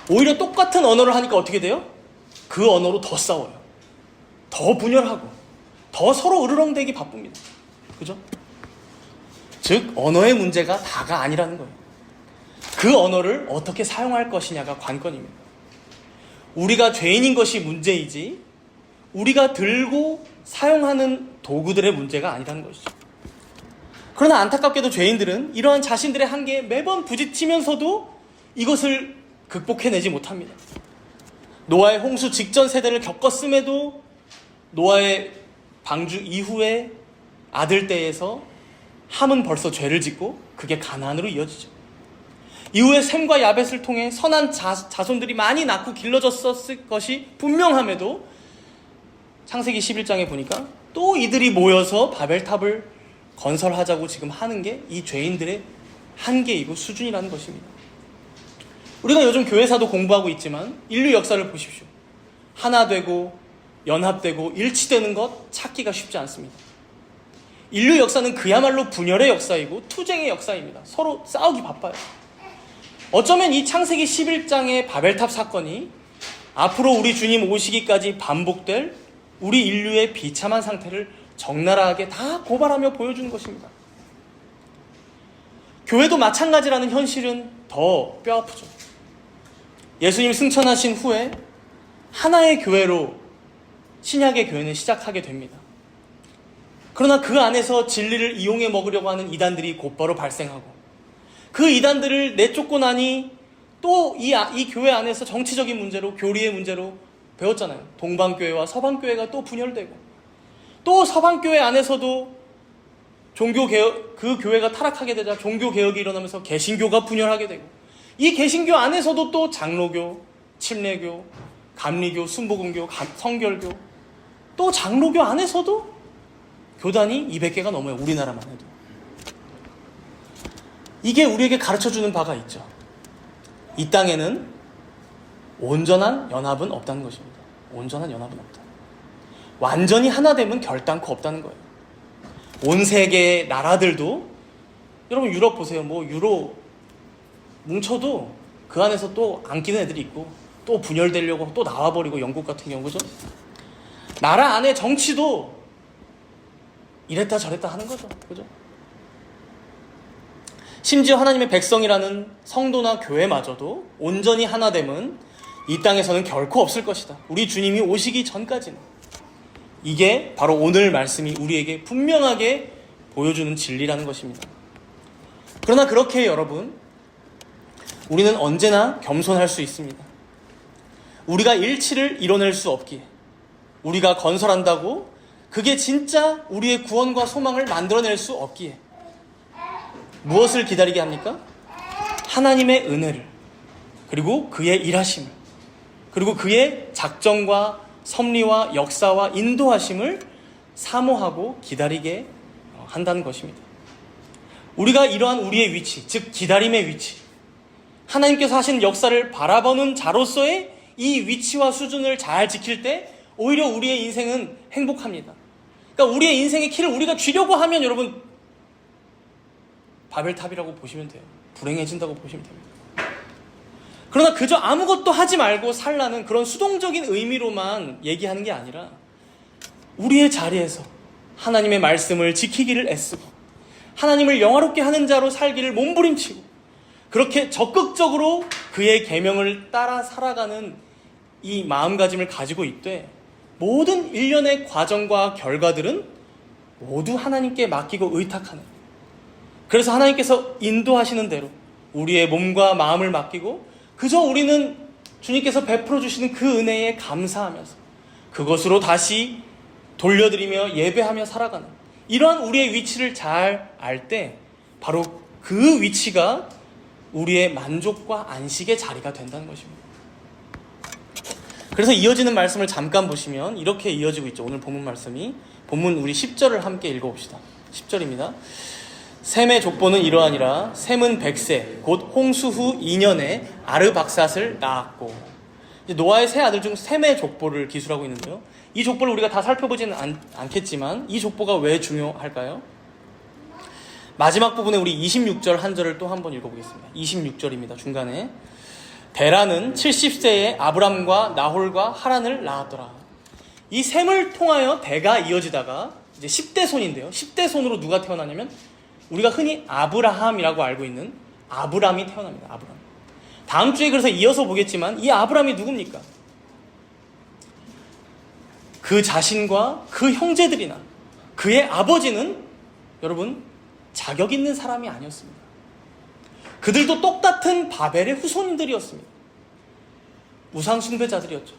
오히려 똑같은 언어를 하니까 어떻게 돼요? 그 언어로 더 싸워요. 더 분열하고 더 서로 으르렁대기 바쁩니다. 그죠? 즉 언어의 문제가 다가 아니라는 거예요. 그 언어를 어떻게 사용할 것이냐가 관건입니다. 우리가 죄인인 것이 문제이지 우리가 들고 사용하는 도구들의 문제가 아니라는 것이죠. 그러나 안타깝게도 죄인들은 이러한 자신들의 한계에 매번 부딪히면서도 이것을 극복해내지 못합니다. 노아의 홍수 직전 세대를 겪었음에도 노아의 방주 이후에 아들 때에서 함은 벌써 죄를 짓고 그게 가나안으로 이어지죠. 이후에 셈과 야벳을 통해 선한 자손들이 많이 낳고 길러졌었을 것이 분명함에도 창세기 11장에 보니까 또 이들이 모여서 바벨탑을 건설하자고 지금 하는 게 이 죄인들의 한계이고 수준이라는 것입니다. 우리가 요즘 교회사도 공부하고 있지만 인류 역사를 보십시오. 하나 되고 연합되고 일치되는 것 찾기가 쉽지 않습니다. 인류 역사는 그야말로 분열의 역사이고 투쟁의 역사입니다. 서로 싸우기 바빠요. 어쩌면 이 창세기 11장의 바벨탑 사건이 앞으로 우리 주님 오시기까지 반복될 우리 인류의 비참한 상태를 적나라하게 다 고발하며 보여주는 것입니다. 교회도 마찬가지라는 현실은 더 뼈아프죠. 예수님 승천하신 후에 하나의 교회로 신약의 교회는 시작하게 됩니다. 그러나 그 안에서 진리를 이용해 먹으려고 하는 이단들이 곧바로 발생하고 그 이단들을 내쫓고 나니 또 이 교회 안에서 정치적인 문제로, 교리의 문제로 배웠잖아요. 동방교회와 서방교회가 또 분열되고 또 서방교회 안에서도 종교개혁, 그 교회가 타락하게 되자 종교개혁이 일어나면서 개신교가 분열하게 되고 이 개신교 안에서도 또 장로교, 침례교, 감리교, 순복음교, 성결교, 또 장로교 안에서도 교단이 200개가 넘어요. 우리나라만 해도. 이게 우리에게 가르쳐주는 바가 있죠. 이 땅에는 온전한 연합은 없다는 것입니다. 온전한 연합은 없다. 완전히 하나 되면 결단코 없다는 거예요. 온 세계의 나라들도 여러분 유럽 보세요. 뭐 유로 뭉쳐도 그 안에서 또 안 끼는 애들이 있고 또 분열되려고 또 나와버리고, 영국 같은 경우 그죠? 나라 안에 정치도 이랬다 저랬다 하는 거죠. 그죠? 심지어 하나님의 백성이라는 성도나 교회마저도 온전히 하나됨은 이 땅에서는 결코 없을 것이다. 우리 주님이 오시기 전까지는. 이게 바로 오늘 말씀이 우리에게 분명하게 보여주는 진리라는 것입니다. 그러나 그렇게 여러분, 우리는 언제나 겸손할 수 있습니다. 우리가 일치를 이뤄낼 수 없기에, 우리가 건설한다고 그게 진짜 우리의 구원과 소망을 만들어낼 수 없기에 무엇을 기다리게 합니까? 하나님의 은혜를, 그리고 그의 일하심을, 그리고 그의 작정과 섭리와 역사와 인도하심을 사모하고 기다리게 한다는 것입니다. 우리가 이러한 우리의 위치, 즉 기다림의 위치, 하나님께서 하신 역사를 바라보는 자로서의 이 위치와 수준을 잘 지킬 때 오히려 우리의 인생은 행복합니다. 그러니까 우리의 인생의 키를 우리가 쥐려고 하면 여러분 바벨탑이라고 보시면 돼요. 불행해진다고 보시면 됩니다. 그러나 그저 아무것도 하지 말고 살라는 그런 수동적인 의미로만 얘기하는 게 아니라 우리의 자리에서 하나님의 말씀을 지키기를 애쓰고 하나님을 영화롭게 하는 자로 살기를 몸부림치고 그렇게 적극적으로 그의 계명을 따라 살아가는 이 마음가짐을 가지고 있되 모든 일련의 과정과 결과들은 모두 하나님께 맡기고 의탁하는, 그래서 하나님께서 인도하시는 대로 우리의 몸과 마음을 맡기고 그저 우리는 주님께서 베풀어 주시는 그 은혜에 감사하면서 그것으로 다시 돌려드리며 예배하며 살아가는 이러한 우리의 위치를 잘 알 때 바로 그 위치가 우리의 만족과 안식의 자리가 된다는 것입니다. 그래서 이어지는 말씀을 잠깐 보시면 이렇게 이어지고 있죠. 오늘 본문 말씀이, 본문 우리 10절을 함께 읽어봅시다. 10절입니다. 셈의 족보는 이러하니라. 셈은 100세 곧 홍수 후 2년에 아르박삿을 낳았고, 노아의 세 아들 중 셈의 족보를 기술하고 있는데요. 이 족보를 우리가 다 살펴보지는 않겠지만 이 족보가 왜 중요할까요? 마지막 부분에 우리 26절 한 절을 또 한번 읽어보겠습니다. 26절입니다. 중간에 데라는 70세에 아브람과 나홀과 하란을 낳았더라. 이 셈을 통하여 대가 이어지다가 이제 10대 손인데요. 10대 손으로 누가 태어나냐면 우리가 흔히 아브라함이라고 알고 있는 아브람이 태어납니다. 아브람. 다음 주에 그래서 이어서 보겠지만 이 아브람이 누굽니까? 그 자신과 그 형제들이나 그의 아버지는 여러분 자격 있는 사람이 아니었습니다. 그들도 똑같은 바벨의 후손들이었습니다. 우상 숭배자들이었죠.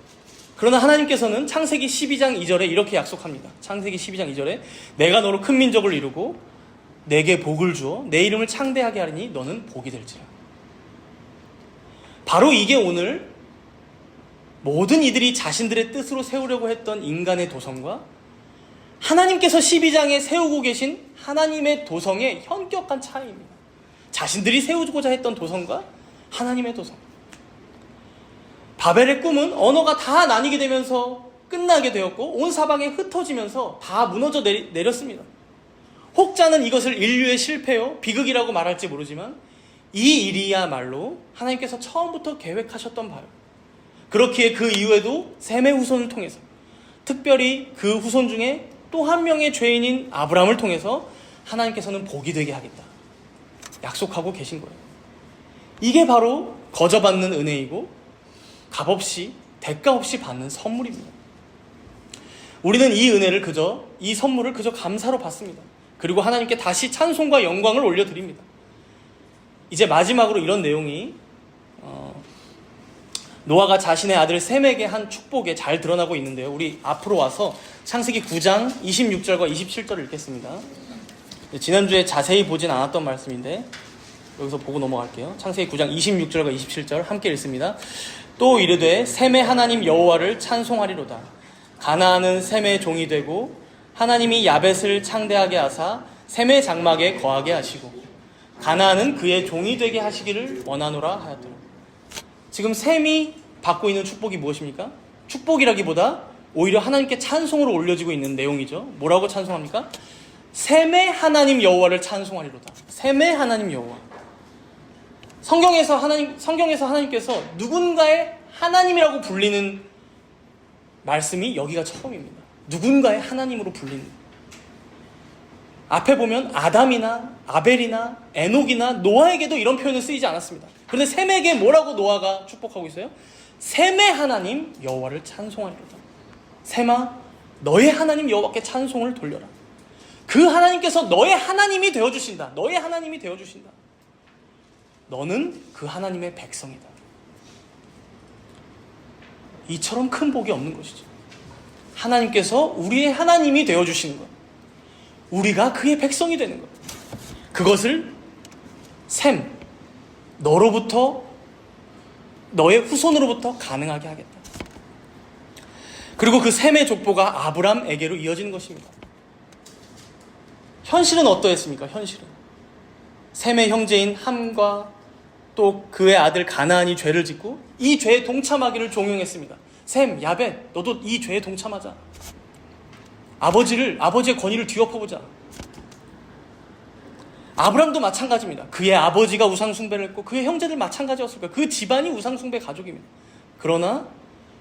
그러나 하나님께서는 창세기 12장 2절에 이렇게 약속합니다. 창세기 12장 2절에 내가 너로 큰 민족을 이루고 내게 복을 주어 내 이름을 창대하게 하리니 너는 복이 될지라. 바로 이게 오늘 모든 이들이 자신들의 뜻으로 세우려고 했던 인간의 도성과 하나님께서 12장에 세우고 계신 하나님의 도성의 현격한 차이입니다. 자신들이 세우고자 했던 도성과 하나님의 도성. 바벨의 꿈은 언어가 다 나뉘게 되면서 끝나게 되었고 온 사방에 흩어지면서 다 무너져 내렸습니다. 혹자는 이것을 인류의 실패요, 비극이라고 말할지 모르지만 이 일이야말로 하나님께서 처음부터 계획하셨던 바요. 그렇기에 그 이후에도 셈의 후손을 통해서 특별히 그 후손 중에 또 한 명의 죄인인 아브람을 통해서 하나님께서는 복이 되게 하겠다 약속하고 계신 거예요. 이게 바로 거저받는 은혜이고 값없이 대가 없이 받는 선물입니다. 우리는 이 은혜를 그저, 이 선물을 그저 감사로 받습니다. 그리고 하나님께 다시 찬송과 영광을 올려드립니다. 이제 마지막으로 이런 내용이 노아가 자신의 아들 셈에게 한 축복에 잘 드러나고 있는데요. 우리 앞으로 와서 창세기 9장 26절과 27절을 읽겠습니다. 지난주에 자세히 보진 않았던 말씀인데 여기서 보고 넘어갈게요. 창세기 9장 26절과 27절 함께 읽습니다. 또 이르되 셈의 하나님 여호와를 찬송하리로다. 가나안은 셈의 종이 되고 하나님이 야벳을 창대하게 하사 셈의 장막에 거하게 하시고 가나안은 그의 종이 되게 하시기를 원하노라 하였더라. 지금 셈이 받고 있는 축복이 무엇입니까? 축복이라기보다 오히려 하나님께 찬송으로 올려지고 있는 내용이죠. 뭐라고 찬송합니까? 셈의 하나님 여호와를 찬송하리로다. 셈의 하나님 여호와. 성경에서 하나님께서 누군가의 하나님이라고 불리는 말씀이 여기가 처음입니다. 누군가의 하나님으로 불리는. 앞에 보면 아담이나 아벨이나 에녹이나 노아에게도 이런 표현은 쓰이지 않았습니다. 그런데 셈에게 뭐라고 노아가 축복하고 있어요? 셈의 하나님 여호와를 찬송하리로다. 셈아, 너의 하나님 여호와께 찬송을 돌려라. 그 하나님께서 너의 하나님이 되어주신다. 너의 하나님이 되어주신다. 너는 그 하나님의 백성이다. 이처럼 큰 복이 없는 것이죠. 하나님께서 우리의 하나님이 되어주시는 것. 우리가 그의 백성이 되는 것. 그것을 셈, 너로부터, 너의 후손으로부터 가능하게 하겠다. 그리고 그 셈의 족보가 아브람에게로 이어지는 것입니다. 현실은 어떠했습니까? 현실은 셈의 형제인 함과 또 그의 아들 가나안이 죄를 짓고 이 죄에 동참하기를 종용했습니다. 셈, 야벳, 너도 이 죄에 동참하자. 아버지의 권위를 뒤엎어보자. 아브람도 마찬가지입니다. 그의 아버지가 우상숭배를 했고 그의 형제들 마찬가지였을 거예요. 그 집안이 우상숭배 가족입니다. 그러나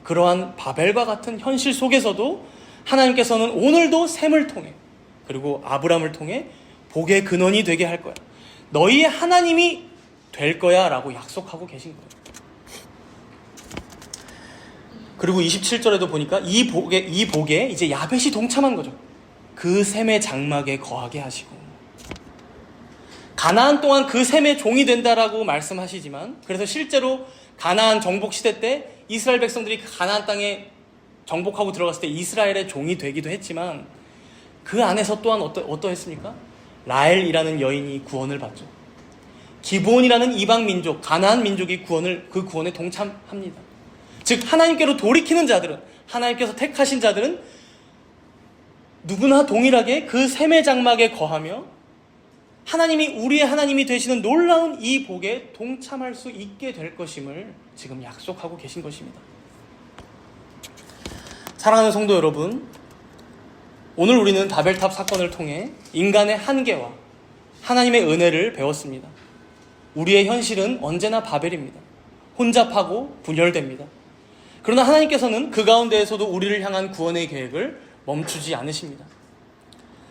그러한 바벨과 같은 현실 속에서도 하나님께서는 오늘도 셈을 통해 그리고 아브람을 통해 복의 근원이 되게 할 거야. 너희의 하나님이 될 거야 라고 약속하고 계신 거예요. 그리고 27절에도 보니까 이 복에 이제 야벳이 동참한 거죠. 그 셈의 장막에 거하게 하시고. 가나안 동안 그 셈의 종이 된다라고 말씀하시지만, 그래서 실제로 가나안 정복 시대 때 이스라엘 백성들이 그 가나안 땅에 정복하고 들어갔을 때 이스라엘의 종이 되기도 했지만, 그 안에서 또한 어떠했습니까? 라헬이라는 여인이 구원을 받죠. 기브온이라는 이방 민족, 가나안 민족이 그 구원에 동참합니다. 즉 하나님께로 돌이키는 자들은, 하나님께서 택하신 자들은 누구나 동일하게 그 셈의 장막에 거하며 하나님이 우리의 하나님이 되시는 놀라운 이 복에 동참할 수 있게 될 것임을 지금 약속하고 계신 것입니다. 사랑하는 성도 여러분, 오늘 우리는 바벨탑 사건을 통해 인간의 한계와 하나님의 은혜를 배웠습니다. 우리의 현실은 언제나 바벨입니다. 혼잡하고 분열됩니다. 그러나 하나님께서는 그 가운데에서도 우리를 향한 구원의 계획을 멈추지 않으십니다.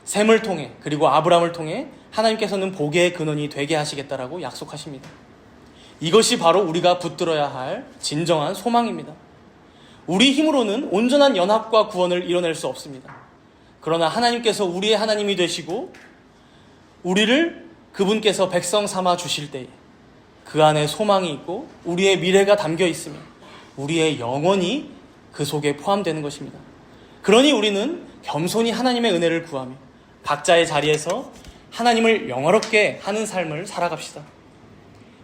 셈을 통해 그리고 아브람을 통해 하나님께서는 복의 근원이 되게 하시겠다라고 약속하십니다. 이것이 바로 우리가 붙들어야 할 진정한 소망입니다. 우리 힘으로는 온전한 연합과 구원을 이뤄낼 수 없습니다. 그러나 하나님께서 우리의 하나님이 되시고 우리를 그분께서 백성 삼아 주실 때에 그 안에 소망이 있고 우리의 미래가 담겨 있으며 우리의 영혼이 그 속에 포함되는 것입니다. 그러니 우리는 겸손히 하나님의 은혜를 구하며 각자의 자리에서 하나님을 영화롭게 하는 삶을 살아갑시다.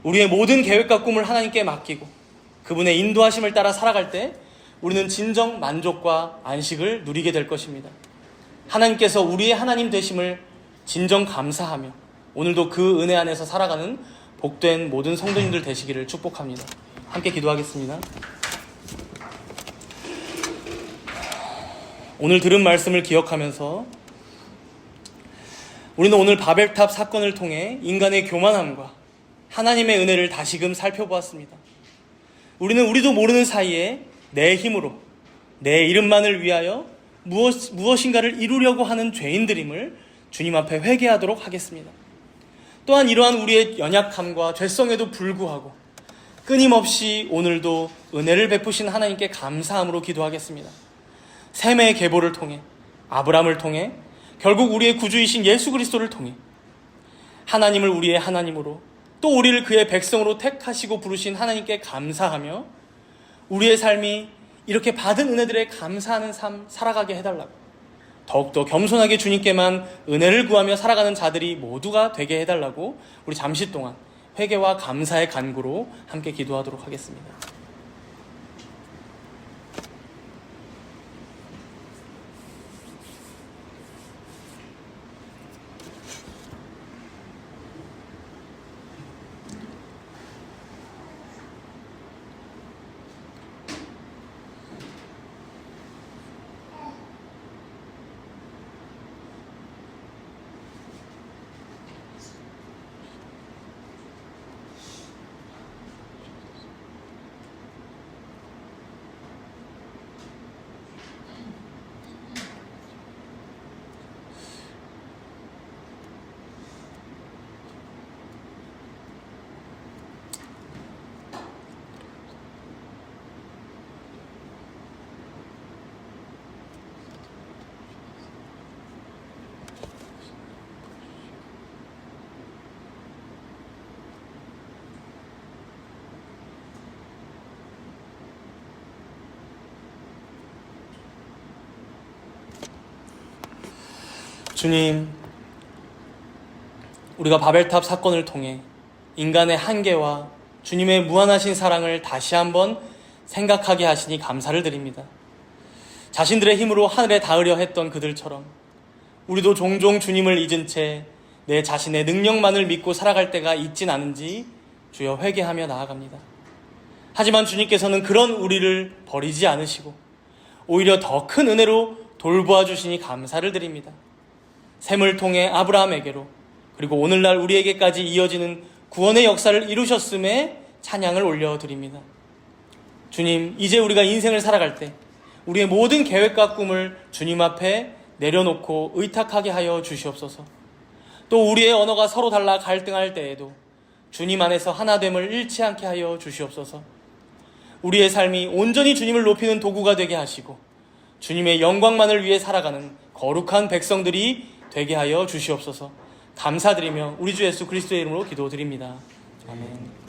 우리의 모든 계획과 꿈을 하나님께 맡기고 그분의 인도하심을 따라 살아갈 때 우리는 진정 만족과 안식을 누리게 될 것입니다. 하나님께서 우리의 하나님 되심을 진정 감사하며 오늘도 그 은혜 안에서 살아가는 복된 모든 성도님들 되시기를 축복합니다. 함께 기도하겠습니다. 오늘 들은 말씀을 기억하면서 우리는 오늘 바벨탑 사건을 통해 인간의 교만함과 하나님의 은혜를 다시금 살펴보았습니다. 우리는 우리도 모르는 사이에 내 힘으로 내 이름만을 위하여 무엇인가를 이루려고 하는 죄인들임을 주님 앞에 회개하도록 하겠습니다. 또한 이러한 우리의 연약함과 죄성에도 불구하고 끊임없이 오늘도 은혜를 베푸신 하나님께 감사함으로 기도하겠습니다. 셈의 계보를 통해 아브람을 통해 결국 우리의 구주이신 예수 그리스도를 통해 하나님을 우리의 하나님으로 또 우리를 그의 백성으로 택하시고 부르신 하나님께 감사하며 우리의 삶이 이렇게 받은 은혜들에 감사하는 삶 살아가게 해달라고 더욱더 겸손하게 주님께만 은혜를 구하며 살아가는 자들이 모두가 되게 해달라고 우리 잠시 동안 회개와 감사의 간구로 함께 기도하도록 하겠습니다. 주님, 우리가 바벨탑 사건을 통해 인간의 한계와 주님의 무한하신 사랑을 다시 한번 생각하게 하시니 감사를 드립니다. 자신들의 힘으로 하늘에 닿으려 했던 그들처럼 우리도 종종 주님을 잊은 채 내 자신의 능력만을 믿고 살아갈 때가 있진 않은지 주여 회개하며 나아갑니다. 하지만 주님께서는 그런 우리를 버리지 않으시고 오히려 더 큰 은혜로 돌보아 주시니 감사를 드립니다. 셈을 통해 아브라함에게로 그리고 오늘날 우리에게까지 이어지는 구원의 역사를 이루셨음에 찬양을 올려드립니다. 주님, 이제 우리가 인생을 살아갈 때 우리의 모든 계획과 꿈을 주님 앞에 내려놓고 의탁하게 하여 주시옵소서. 또 우리의 언어가 서로 달라 갈등할 때에도 주님 안에서 하나됨을 잃지 않게 하여 주시옵소서. 우리의 삶이 온전히 주님을 높이는 도구가 되게 하시고 주님의 영광만을 위해 살아가는 거룩한 백성들이 되게 하여 주시옵소서. 감사드리며 우리 주 예수 그리스도의 이름으로 기도드립니다. 아멘.